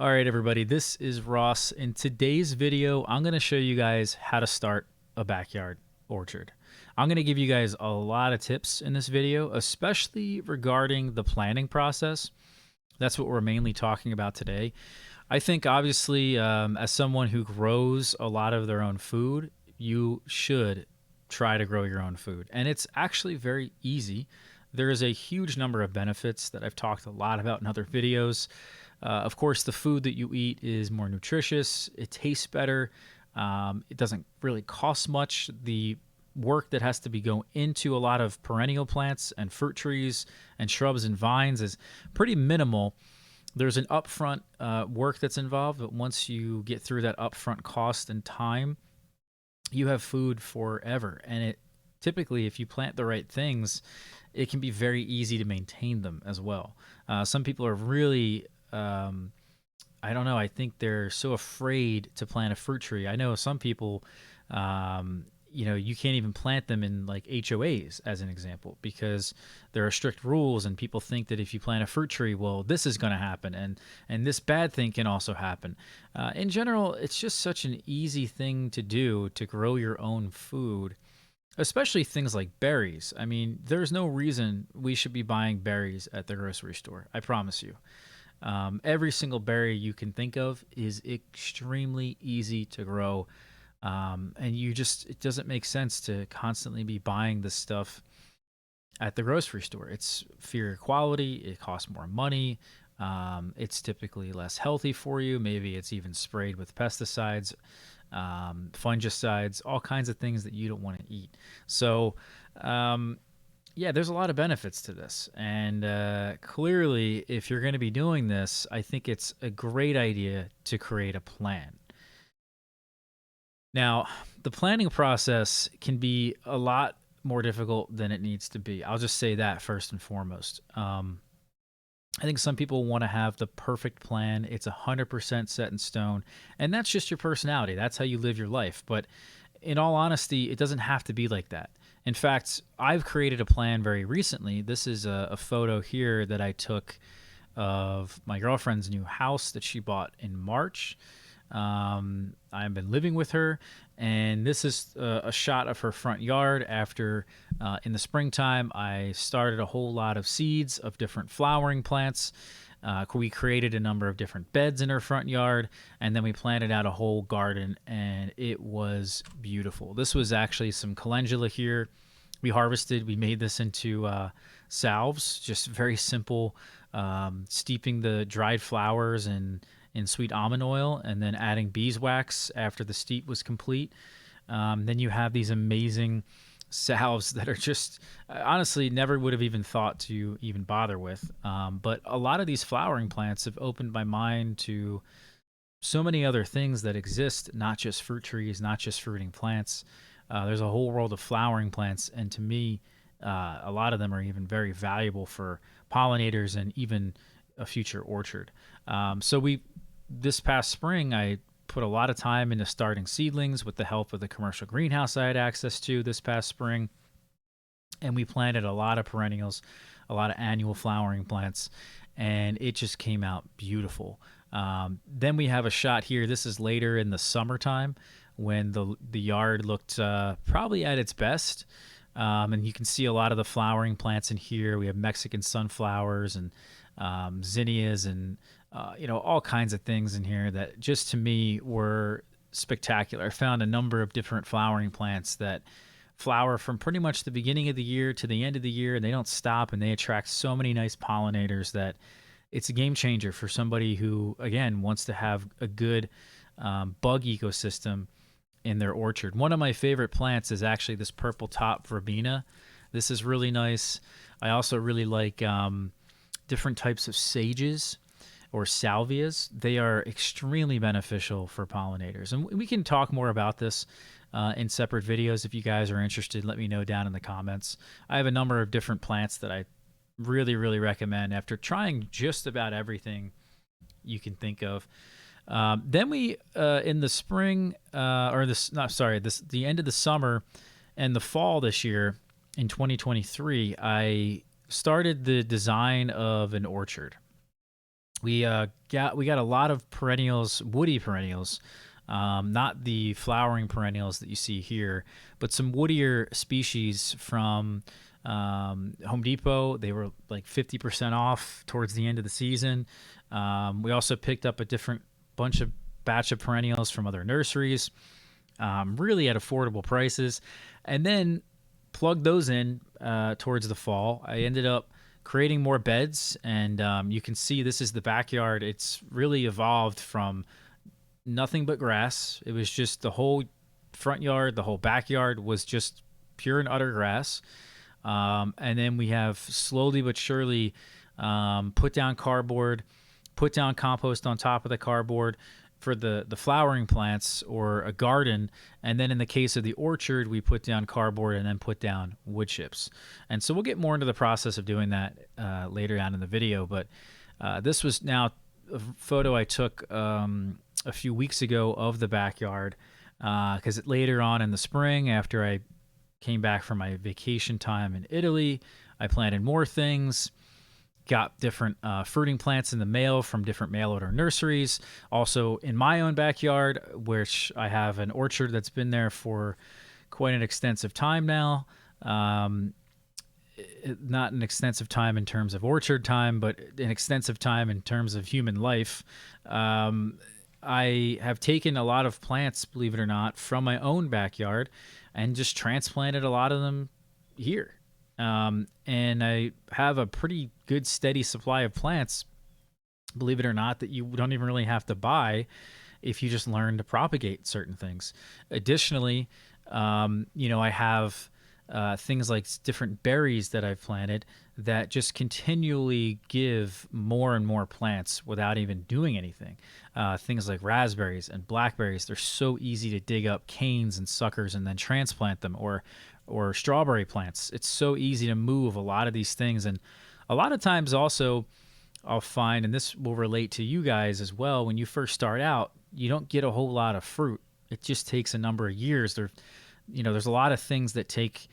All right, everybody, this is Ross. In today's video, I'm going to show you guys how to start a backyard orchard. I'm going to give you guys a lot of tips in this video, especially regarding the planning process. That's what we're mainly talking about today. I think, obviously, as someone who grows a lot of their own food, you should try to grow your own food. And it's actually very easy. There is a huge number of benefits that I've talked a lot about in other videos. Of course, the food that you eat is more nutritious, it tastes better, it doesn't really cost much. The work that has to be go into a lot of perennial plants and fruit trees and shrubs and vines is pretty minimal. There's an upfront work that's involved, but once you get through that upfront cost and time, you have food forever. And it typically, if you plant the right things, it can be very easy to maintain them as well. Some people are really I don't know. I think they're so afraid to plant a fruit tree. I know some people, you can't even plant them in like HOAs, as an example, because there are strict rules, and people think that if you plant a fruit tree, well, this is going to happen, and this bad thing can also happen. In general, it's just such an easy thing to do to grow your own food, especially things like berries. I mean, there's no reason we should be buying berries at the grocery store. I promise you. Every single berry you can think of is extremely easy to grow. And it doesn't make sense to constantly be buying this stuff at the grocery store. It's inferior quality, it costs more money, it's typically less healthy for you. Maybe it's even sprayed with pesticides, fungicides, all kinds of things that you don't want to eat. So, yeah, there's a lot of benefits to this. And clearly, if you're going to be doing this, I think it's a great idea to create a plan. Now, the planning process can be a lot more difficult than it needs to be. I'll just say that first and foremost. I think some people want to have the perfect plan. It's 100% set in stone. And that's just your personality. That's how you live your life. But in all honesty, it doesn't have to be like that. In fact, I've created a plan very recently. This is a photo here that I took of my girlfriend's new house that she bought in March. I've been living with her, and this is a shot of her front yard after, in the springtime, I started a whole lot of seeds of different flowering plants. We created a number of different beds in her front yard, and then we planted out a whole garden, and it was beautiful. This was actually some calendula here. We harvested, we made this into salves, just very simple, steeping the dried flowers in sweet almond oil and then adding beeswax after the steep was complete. Then you have these amazing salves that are just honestly never would have even thought to even bother with. But a lot of these flowering plants have opened my mind to so many other things that exist, not just fruit trees, not just fruiting plants. There's a whole world of flowering plants, and to me, a lot of them are even very valuable for pollinators and even a future orchard. This past spring, I put a lot of time into starting seedlings with the help of the commercial greenhouse I had access to this past spring. And we planted a lot of perennials, a lot of annual flowering plants, and it just came out beautiful. Then we have a shot here. This is later in the summertime when the yard looked probably at its best. And you can see a lot of the flowering plants in here. We have Mexican sunflowers and zinnias and all kinds of things in here that just to me were spectacular. I found a number of different flowering plants that flower from pretty much the beginning of the year to the end of the year, and they don't stop, and they attract so many nice pollinators that it's a game changer for somebody who, again, wants to have a good bug ecosystem in their orchard. One of my favorite plants is actually this purple top verbena. This is really nice. I also really like different types of sages or salvias. They are extremely beneficial for pollinators. And we can talk more about this in separate videos. If you guys are interested, let me know down in the comments. I have a number of different plants that I really, really recommend after trying just about everything you can think of. Then we, in the spring, the end of the summer and the fall this year in 2023, I started the design of an orchard. We got a lot of perennials, woody perennials, not the flowering perennials that you see here, but some woodier species from Home Depot. They were like 50% off towards the end of the season. We also picked up a different batch of perennials from other nurseries, really at affordable prices, and then plugged those in towards the fall. I ended up creating more beds, and you can see this is the backyard. It's really evolved from nothing but grass. It was just the whole front yard, the whole backyard was just pure and utter grass. And then we have slowly but surely put down cardboard, put down compost on top of the cardboard for the flowering plants or a garden. And then in the case of the orchard, we put down cardboard and then put down wood chips. And so we'll get more into the process of doing that later on in the video. But this was now a photo I took a few weeks ago of the backyard because later on in the spring, after I came back from my vacation time in Italy, I planted more things, got different fruiting plants in the mail from different mail order nurseries. Also in my own backyard, which I have an orchard that's been there for quite an extensive time now. Not an extensive time in terms of orchard time, but an extensive time in terms of human life. I have taken a lot of plants, believe it or not, from my own backyard and just transplanted a lot of them here. And I have a pretty good steady supply of plants, believe it or not, that you don't even really have to buy if you just learn to propagate certain things. Additionally, I have things like different berries that I've planted that just continually give more and more plants without even doing anything. Things like raspberries and blackberries, they're so easy to dig up canes and suckers and then transplant them, or strawberry plants. It's so easy to move a lot of these things. And a lot of times also I'll find, and this will relate to you guys as well, when you first start out, you don't get a whole lot of fruit. It just takes a number of years. There's a lot of things that take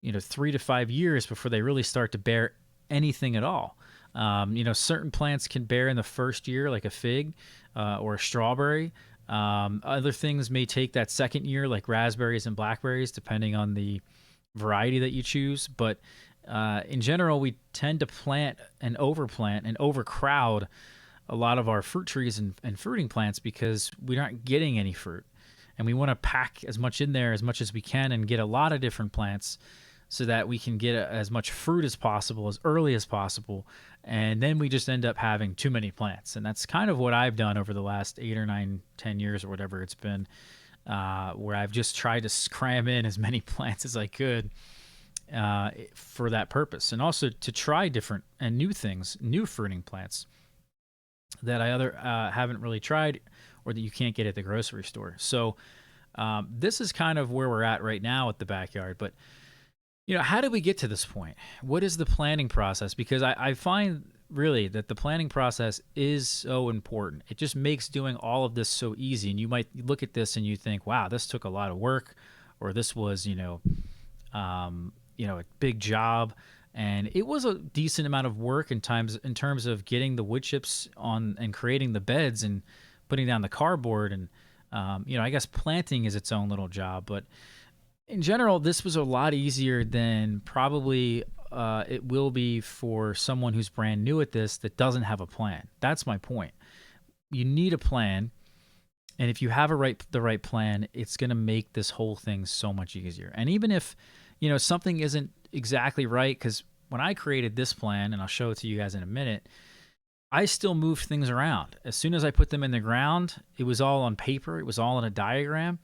3 to 5 years before they really start to bear anything at all. Certain plants can bear in the first year, like a fig or a strawberry. Other things may take that second year, like raspberries and blackberries, depending on the variety that you choose. But in general, we tend to plant and overplant and overcrowd a lot of our fruit trees and fruiting plants because we aren't getting any fruit. And we want to pack as much in there as much as we can and get a lot of different plants so that we can get as much fruit as possible as early as possible. And then we just end up having too many plants. And that's kind of what I've done over the last 8 or 9, 10 years or whatever it's been, where I've just tried to cram in as many plants as I could for that purpose. And also to try different and new things, new fruiting plants that I haven't really tried or that you can't get at the grocery store. So this is kind of where we're at right now at the backyard. But how did we get to this point? What is the planning process? Because I find really that the planning process is so important. It just makes doing all of this so easy. And you might look at this and you think, wow, this took a lot of work, or this was, a big job. And it was a decent amount of work in terms of getting the wood chips on and creating the beds and putting down the cardboard. And, I guess planting is its own little job, but in general, this was a lot easier than probably it will be for someone who's brand new at this that doesn't have a plan. That's my point. You need a plan, and if you have the right plan, it's going to make this whole thing so much easier. And even if something isn't exactly right, because when I created this plan, and I'll show it to you guys in a minute, I still moved things around. As soon as I put them in the ground, it was all on paper. It was all in a diagram.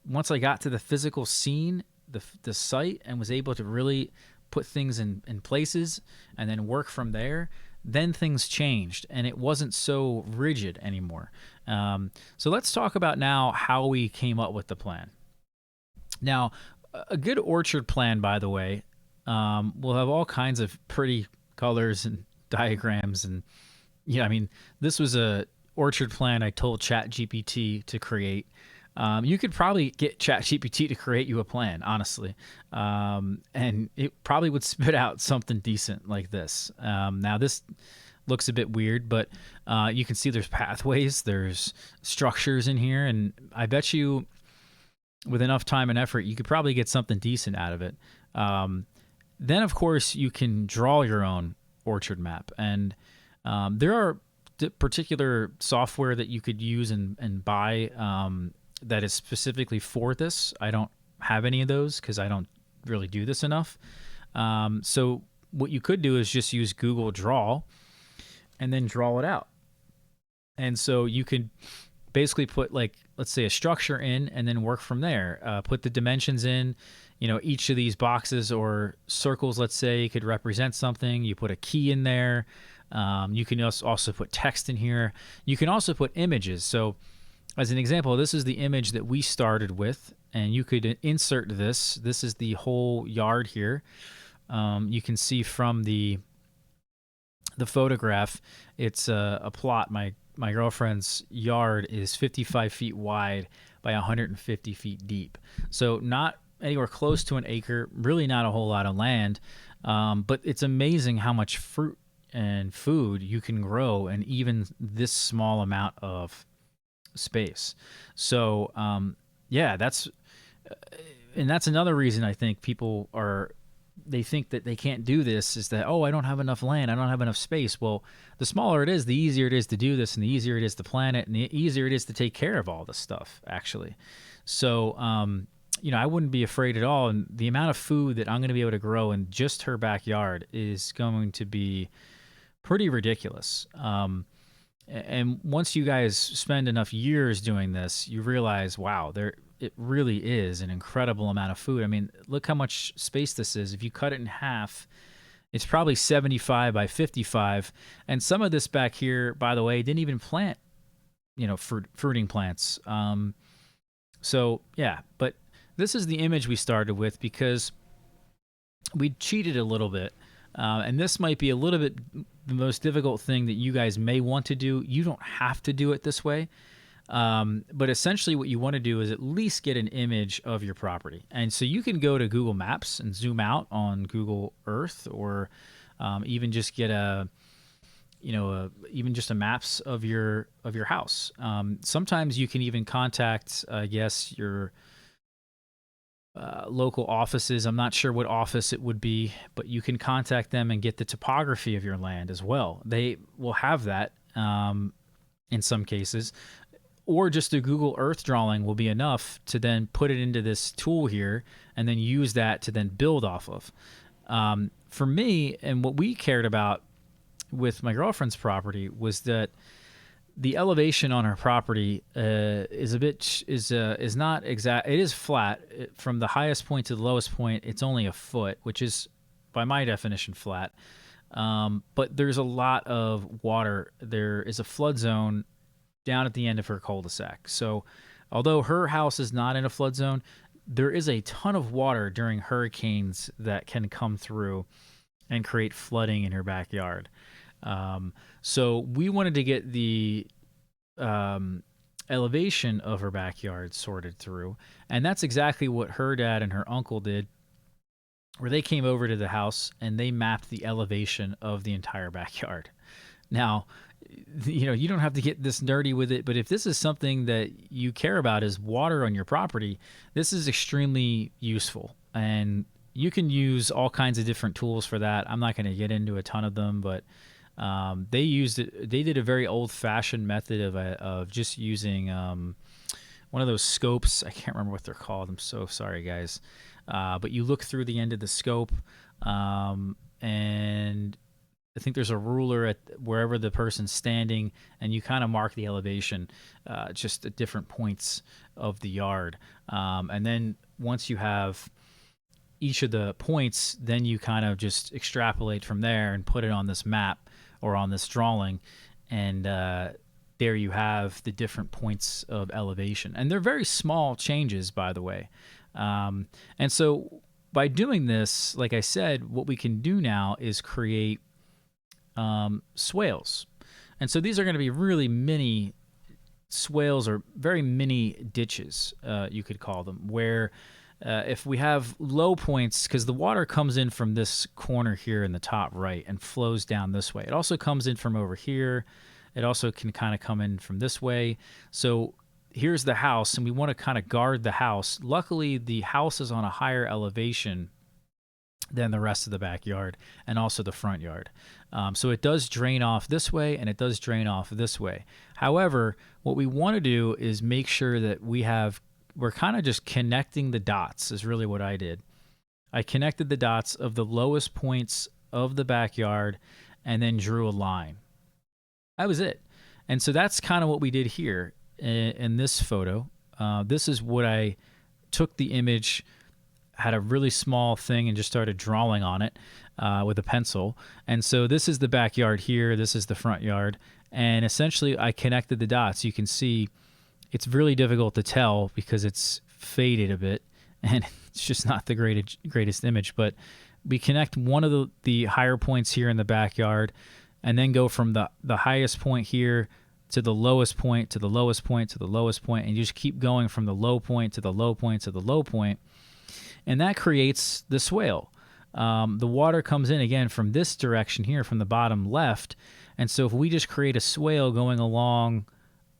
Once I got to the physical scene, the site, and was able to really put things in places and then work from there, then things changed and it wasn't so rigid anymore. So let's talk about now how we came up with the plan. Now, a good orchard plan, by the way, will have all kinds of pretty colors and diagrams. And this was a orchard plan I told ChatGPT to create. You could probably get ChatGPT to create you a plan, honestly. And it probably would spit out something decent like this. Now, this looks a bit weird, but you can see there's pathways, there's structures in here, and I bet you with enough time and effort, you could probably get something decent out of it. Um, then, of course, you can draw your own orchard map, and there are particular software that you could use and buy that is specifically for this. I don't have any of those because I don't really do this enough. So what you could do is just use Google Draw and then draw it out. And so you could basically put, like, let's say a structure in and then work from there. Put the dimensions in. Each of these boxes or circles, let's say, could represent something. You put a key in there. You can also put text in here. You can also put images. So as an example, this is the image that we started with, and you could insert this. This is the whole yard here. You can see from the photograph, it's a plot. My girlfriend's yard is 55 feet wide by 150 feet deep. So not anywhere close to an acre, really not a whole lot of land. But it's amazing how much fruit and food you can grow in even this small amount of space. So yeah, that's another reason I think people they think that they can't do this, is that, oh, I don't have enough land, I don't have enough space. Well, the smaller it is, the easier it is to do this, and the easier it is to plan it, and the easier it is to take care of all this stuff, actually. So I wouldn't be afraid at all. And the amount of food that I'm going to be able to grow in just her backyard is going to be pretty ridiculous. And once you guys spend enough years doing this, you realize, wow, it really is an incredible amount of food. I mean, look how much space this is. If you cut it in half, it's probably 75 by 55. And some of this back here, by the way, didn't even plant, fruiting plants. So yeah, but this is the image we started with because we cheated a little bit. And this might be a little bit the most difficult thing that you guys may want to do. You don't have to do it this way. But essentially what you want to do is at least get an image of your property. And so you can go to Google Maps and zoom out on Google Earth, or even just get even just a maps of your house. Sometimes you can even contact, I guess, your local offices. I'm not sure what office it would be, but you can contact them and get the topography of your land as well. They will have that in some cases. Or just a Google Earth drawing will be enough to then put it into this tool here and then use that to then build off of. For me, and what we cared about with my girlfriend's property, was that the elevation on her property is not exact. It is flat. From the highest point to the lowest point, it's only a foot, which is by my definition flat. But there's a lot of water. There is a flood zone down at the end of her cul-de-sac. So although her house is not in a flood zone, there is a ton of water during hurricanes that can come through and create flooding in her backyard. So we wanted to get the elevation of her backyard sorted through. And that's exactly what her dad and her uncle did, where they came over to the house and they mapped the elevation of the entire backyard. Now, you don't have to get this nerdy with it, but if this is something that you care about, is water on your property, this is extremely useful. And you can use all kinds of different tools for that. I'm not going to get into a ton of them, but they did a very old-fashioned method of just using one of those scopes. I can't remember what they're called. I'm so sorry, guys. But you look through the end of the scope, and I think there's a ruler at wherever the person's standing, and you kind of mark the elevation just at different points of the yard. And then once you have each of the points, then you kind of just extrapolate from there and put it on this map or on this drawing. And there you have the different points of elevation. And they're very small changes, by the way. And so by doing this, like I said, what we can do now is create swales. And so these are going to be really mini swales, or very mini ditches, you could call them, where if we have low points, because the water comes in from this corner here in the top right and flows down this way. It also comes in from over here. It also can kind of come in from this way. So here's the house, and we want to kind of guard the house. Luckily, the house is on a higher elevation than the rest of the backyard and also the front yard. So it does drain off this way and it does drain off this way. However, what we want to do is make sure that we're kind of just connecting the dots is really what I did. I connected the dots of the lowest points of the backyard and then drew a line. That was it. And so that's kind of what we did here in this photo. This is what I took the image, had a really small thing and just started drawing on it with a pencil. And so this is the backyard here. This is the front yard. And essentially I connected the dots. You can see it's really difficult to tell because it's faded a bit and it's just not the greatest image. But we connect one of the higher points here in the backyard and then go from the highest point here to the lowest point, to the lowest point, to the lowest point, and you just keep going from the low point to the low point to the low point. And that creates the swale. The water comes in again from this direction here, from the bottom left. And so if we just create a swale going along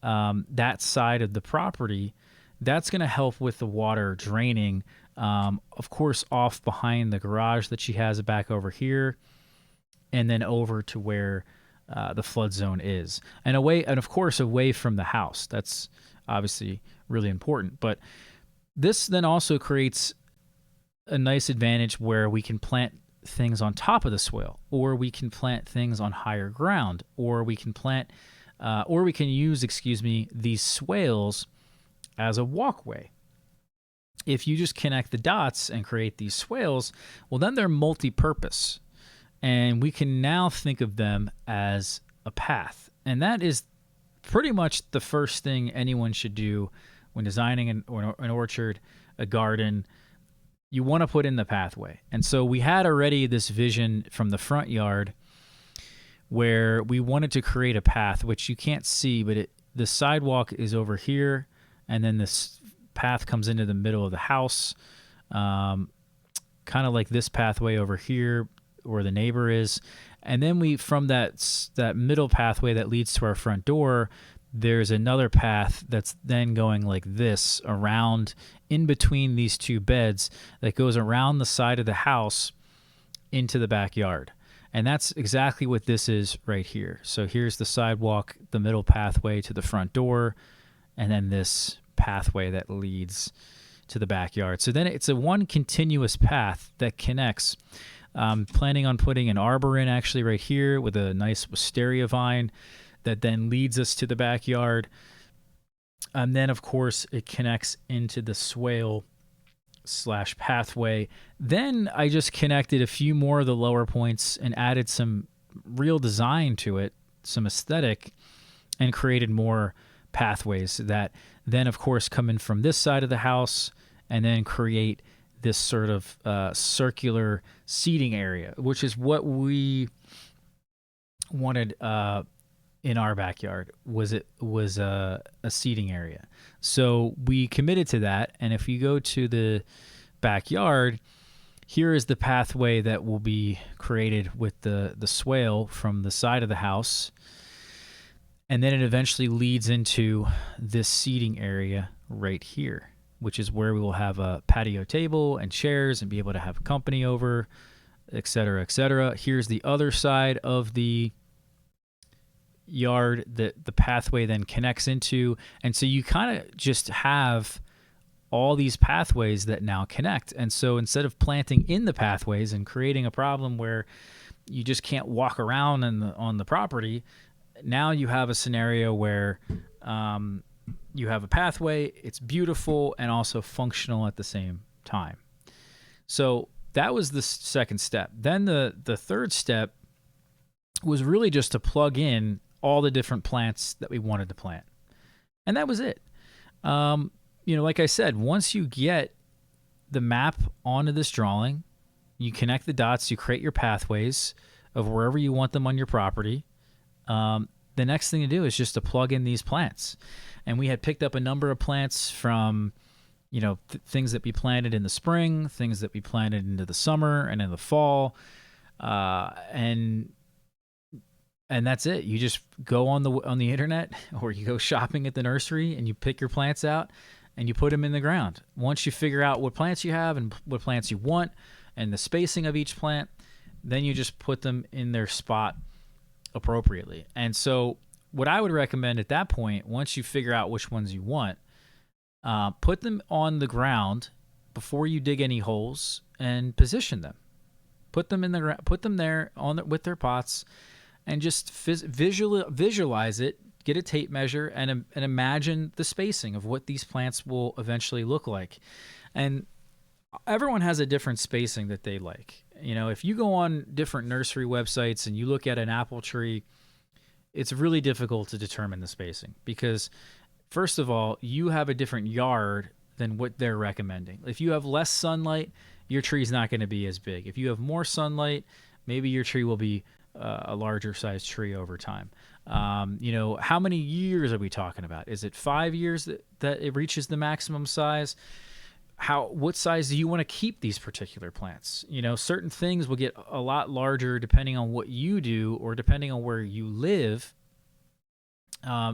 that side of the property, that's going to help with the water draining, of course, off behind the garage that she has back over here, and then over to where the flood zone is, and of course, away from the house. That's obviously really important. But this then also creates a nice advantage where we can plant things on top of the swale, or we can plant things on higher ground, or we can use these swales as a walkway. If you just connect the dots and create these swales, well, then they're multi-purpose. And we can now think of them as a path. And that is pretty much the first thing anyone should do when designing an orchard, a garden. You want to put in the pathway. And so we had already this vision from the front yard where we wanted to create a path, which you can't see, but the sidewalk is over here, and then this path comes into the middle of the house, kind of like this pathway over here, where the neighbor is. And then from that middle pathway that leads to our front door, there's another path that's then going like this around in between these two beds that goes around the side of the house into the backyard. And that's exactly what this is right here. So here's the sidewalk, the middle pathway to the front door, and then this pathway that leads to the backyard. So then it's a one continuous path that connects. Planning on putting an arbor in actually right here with a nice wisteria vine that then leads us to the backyard. And then, of course, it connects into the swale / pathway. Then I just connected a few more of the lower points and added some real design to it, some aesthetic, and created more pathways that then, of course, come in from this side of the house and then create this sort of circular seating area, which is what we wanted in our backyard. Was a seating area. So we committed to that. And if you go to the backyard, here is the pathway that will be created with the swale from the side of the house. And then it eventually leads into this seating area right here, which is where we will have a patio table and chairs and be able to have company over, et cetera, et cetera. Here's the other side of the yard that the pathway then connects into. And so you kind of just have all these pathways that now connect. And so instead of planting in the pathways and creating a problem where you just can't walk around on the property, now you have a scenario where you have a pathway, it's beautiful and also functional at the same time. So that was the second step. Then the third step was really just to plug in all the different plants that we wanted to plant. And that was it. Like I said, once you get the map onto this drawing, you connect the dots, you create your pathways of wherever you want them on your property. The next thing to do is just to plug in these plants. And we had picked up a number of plants from things that we planted in the spring, things that we planted into the summer and in the fall, and that's it. You just go on the internet or you go shopping at the nursery and you pick your plants out and you put them in the ground. Once you figure out what plants you have and what plants you want and the spacing of each plant, then you just put them in their spot appropriately. And so what I would recommend at that point, once you figure out which ones you want, put them on the ground before you dig any holes and position them. Put them in the ground, put them there with their pots, and just visualize it. Get a tape measure and imagine the spacing of what these plants will eventually look like. And everyone has a different spacing that they like. If you go on different nursery websites and you look at an apple tree, it's really difficult to determine the spacing because, first of all, you have a different yard than what they're recommending. If you have less sunlight, your tree's not going to be as big. If you have more sunlight, maybe your tree will be a larger size tree over time. How many years are we talking about? Is it 5 years that it reaches the maximum size? What size do you want to keep these particular plants? Certain things will get a lot larger depending on what you do or depending on where you live.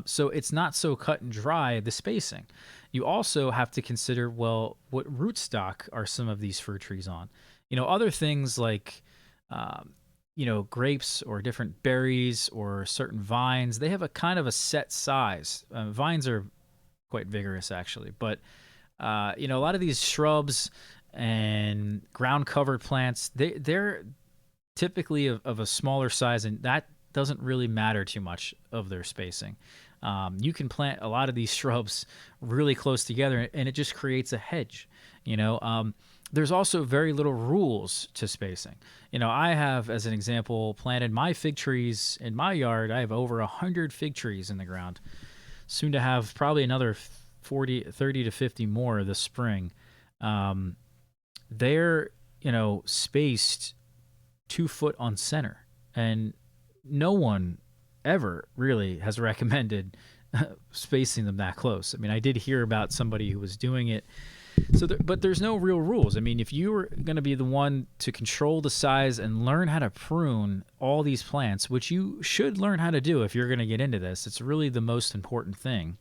So it's not so cut and dry, the spacing. You also have to consider, well, what rootstock are some of these fruit trees on? Other things like, grapes or different berries or certain vines, they have a kind of a set size. Vines are quite vigorous, actually. But, a lot of these shrubs and ground-covered plants, they're typically of a smaller size, and that doesn't really matter too much of their spacing. You can plant a lot of these shrubs really close together, and it just creates a hedge. There's also very little rules to spacing. I have, as an example, planted my fig trees in my yard. I have over 100 fig trees in the ground. Soon to have probably another 30 to 50 more this spring. They're, spaced 2 foot on center. And no one ever really has recommended spacing them that close. I mean, I did hear about somebody who was doing it. But there's no real rules. I mean, if you were going to be the one to control the size and learn how to prune all these plants, which you should learn how to do if you're going to get into this, it's really the most important thing.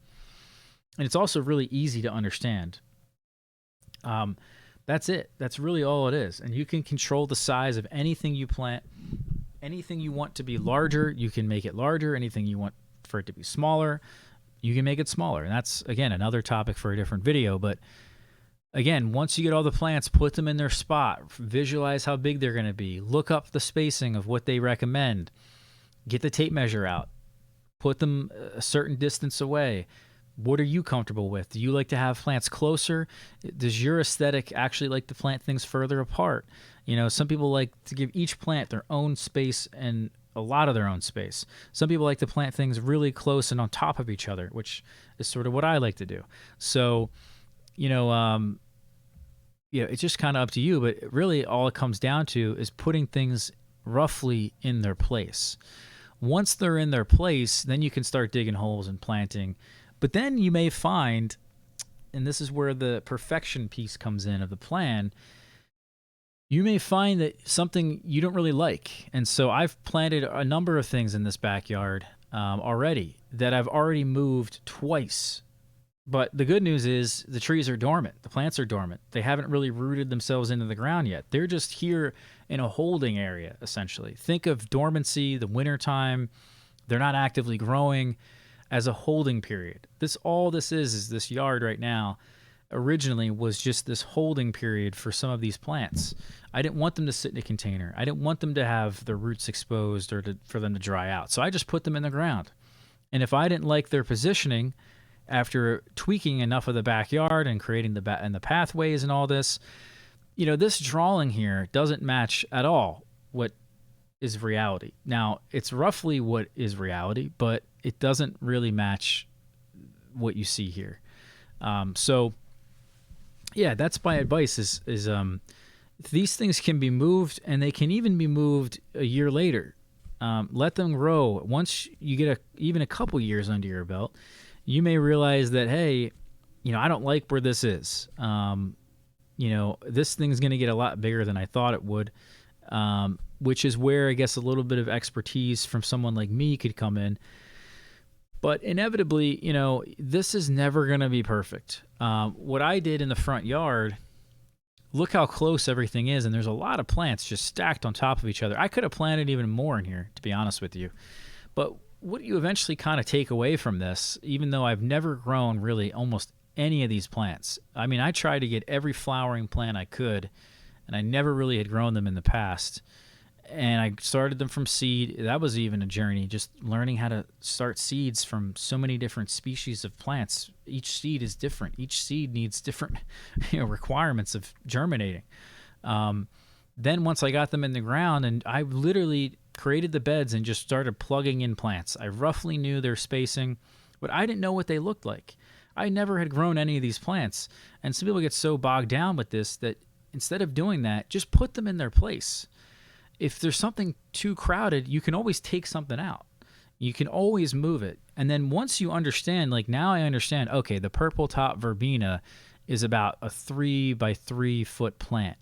And it's also really easy to understand. That's it. That's really all it is. And you can control the size of anything you plant. Anything you want to be larger, you can make it larger. Anything you want for it to be smaller, you can make it smaller. And that's, again, another topic for a different video. But again, once you get all the plants, put them in their spot, visualize how big they're going to be, look up the spacing of what they recommend, get the tape measure out, put them a certain distance away. What are you comfortable with? Do you like to have plants closer? Does your aesthetic actually like to plant things further apart? Some people like to give each plant their own space and a lot of their own space. Some people like to plant things really close and on top of each other, which is sort of what I like to do. So, it's just kind of up to you, but really all it comes down to is putting things roughly in their place. Once they're in their place, then you can start digging holes and planting. But then you may find, and this is where the perfection piece comes in of the plan, you may find that something you don't really like. And so I've planted a number of things in this backyard already that I've already moved twice. But the good news is the trees are dormant. The plants are dormant. They haven't really rooted themselves into the ground yet. They're just here in a holding area, essentially. Think of dormancy, the wintertime. They're not actively growing, as a holding period. All this is this yard right now originally was just this holding period for some of these plants. I didn't want them to sit in a container. I didn't want them to have their roots exposed or for them to dry out. So I just put them in the ground. And if I didn't like their positioning, after tweaking enough of the backyard and creating the pathways and all this, this drawing here doesn't match at all what is reality. Now, it's roughly what is reality, but it doesn't really match what you see here. So that's my advice is these things can be moved, and they can even be moved a year later. Let them grow. Once you get even a couple years under your belt, you may realize that, hey, I don't like where this is. This thing's going to get a lot bigger than I thought it would, which is where I guess a little bit of expertise from someone like me could come in. But inevitably, this is never going to be perfect. What I did in the front yard, look how close everything is, and there's a lot of plants just stacked on top of each other. I could have planted even more in here, to be honest with you. But what you eventually kind of take away from this, even though I've never grown really almost any of these plants. I mean, I tried to get every flowering plant I could, and I never really had grown them in the past. And I started them from seed. That was even a journey, just learning how to start seeds from so many different species of plants. Each seed is different. Each seed needs different requirements of germinating. Then once I got them in the ground, and I literally created the beds and just started plugging in plants. I roughly knew their spacing, but I didn't know what they looked like. I never had grown any of these plants. And some people get so bogged down with this that instead of doing that, just put them in their place. If there's something too crowded, you can always take something out. You can always move it. And then once you understand, like now I understand, okay, the purple top verbena is about a 3 by 3 foot plant.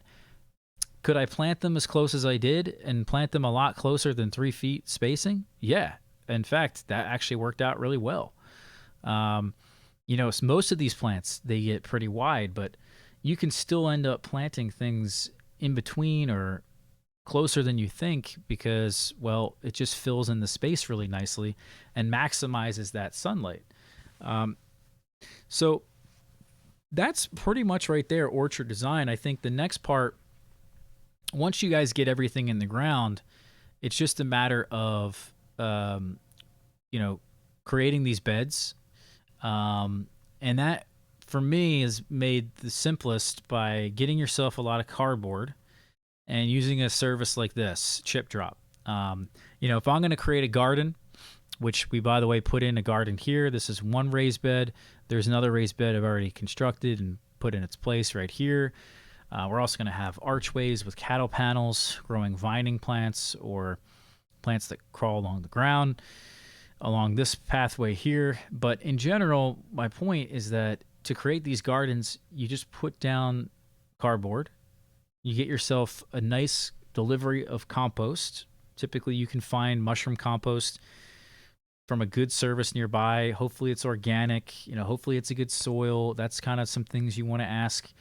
Could I plant them as close as I did and plant them a lot closer than 3 feet spacing? Yeah. In fact, that actually worked out really well. Most of these plants, they get pretty wide, but you can still end up planting things in between or closer than you think because, well, it just fills in the space really nicely and maximizes that sunlight. So that's pretty much right there, orchard design. I think the next part, once you guys get everything in the ground, it's just a matter of, creating these beds. And that, for me, is made the simplest by getting yourself a lot of cardboard and using a service like this, Chip Drop. If I'm going to create a garden, which we, by the way, put in a garden here. This is one raised bed. There's another raised bed I've already constructed and put in its place right here. We're also going to have archways with cattle panels, growing vining plants or plants that crawl along the ground along this pathway here. But in general, my point is that to create these gardens, you just put down cardboard. You get yourself a nice delivery of compost. Typically, you can find mushroom compost from a good service nearby. Hopefully, it's organic. Hopefully, it's a good soil. That's kind of some things you want to ask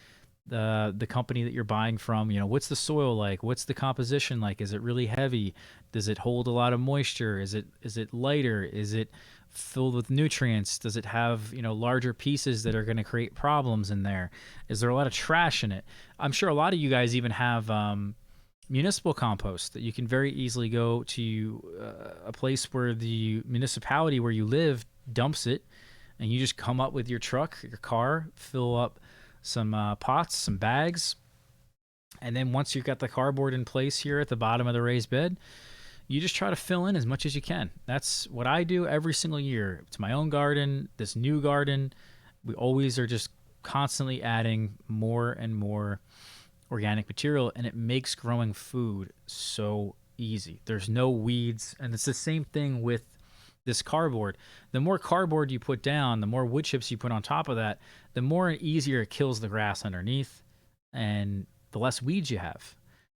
the company that you're buying from. What's the soil like? What's the composition like? Is it really heavy? Does it hold a lot of moisture? Is it lighter? Is it filled with nutrients? Does it have larger pieces that are going to create problems in there? Is there a lot of trash in it? I'm sure a lot of you guys even have municipal compost that you can very easily go to a place where the municipality where you live dumps it, and you just come up with your truck, your car, fill up some pots, some bags, and then once you've got the cardboard in place here at the bottom of the raised bed, you just try to fill in as much as you can. That's what I do every single year. It's my own garden, this new garden. We always are just constantly adding more and more organic material, and it makes growing food so easy. There's no weeds, and it's the same thing with this cardboard. The more cardboard you put down, the more wood chips you put on top of that, the more easier it kills the grass underneath and the less weeds you have.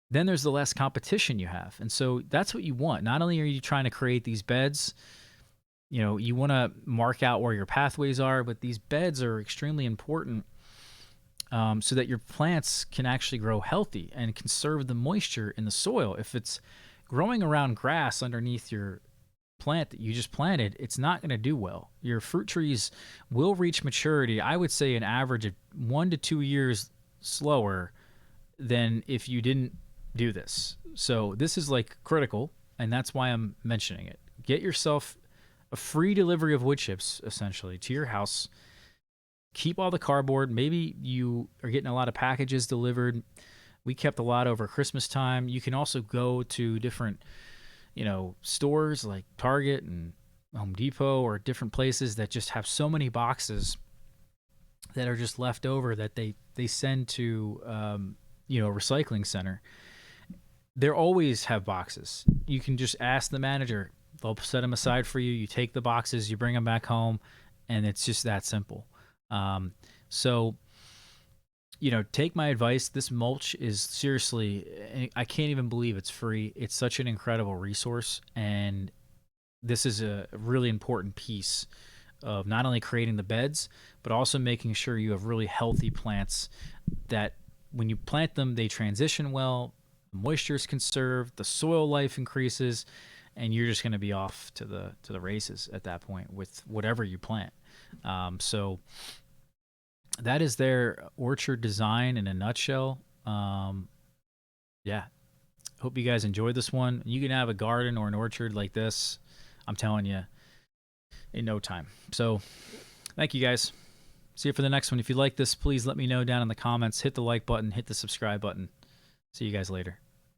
Then there's the less competition you have. And so that's what you want. Not only are you trying to create these beds, you want to mark out where your pathways are, but these beds are extremely important so that your plants can actually grow healthy and conserve the moisture in the soil. If it's growing around grass underneath your plant that you just planted, it's not going to do well. Your fruit trees will reach maturity, I would say an average of 1 to 2 years slower than if you didn't do this. So this is like critical, and that's why I'm mentioning it. Get yourself a free delivery of wood chips essentially to your house. Keep all the cardboard. Maybe you are getting a lot of packages delivered. We kept a lot over Christmas time. You can also go to different stores like Target and Home Depot or different places that just have so many boxes that are just left over that they send to a recycling center. They always have boxes. You can just ask the manager. They'll set them aside for you. You take the boxes, you bring them back home, and it's just that simple. So, take my advice. This mulch is seriously, I can't even believe it's free. It's such an incredible resource. And this is a really important piece of not only creating the beds, but also making sure you have really healthy plants that when you plant them, they transition well, moisture is conserved, the soil life increases, and you're just going to be off to the races at that point with whatever you plant. So that is their orchard design in a nutshell. Yeah, hope you guys enjoyed this one. You can have a garden or an orchard like this, I'm telling you, in no time. So thank you guys. See you for the next one. If you like this, please let me know down in the comments. Hit the like button, hit the subscribe button. See you guys later.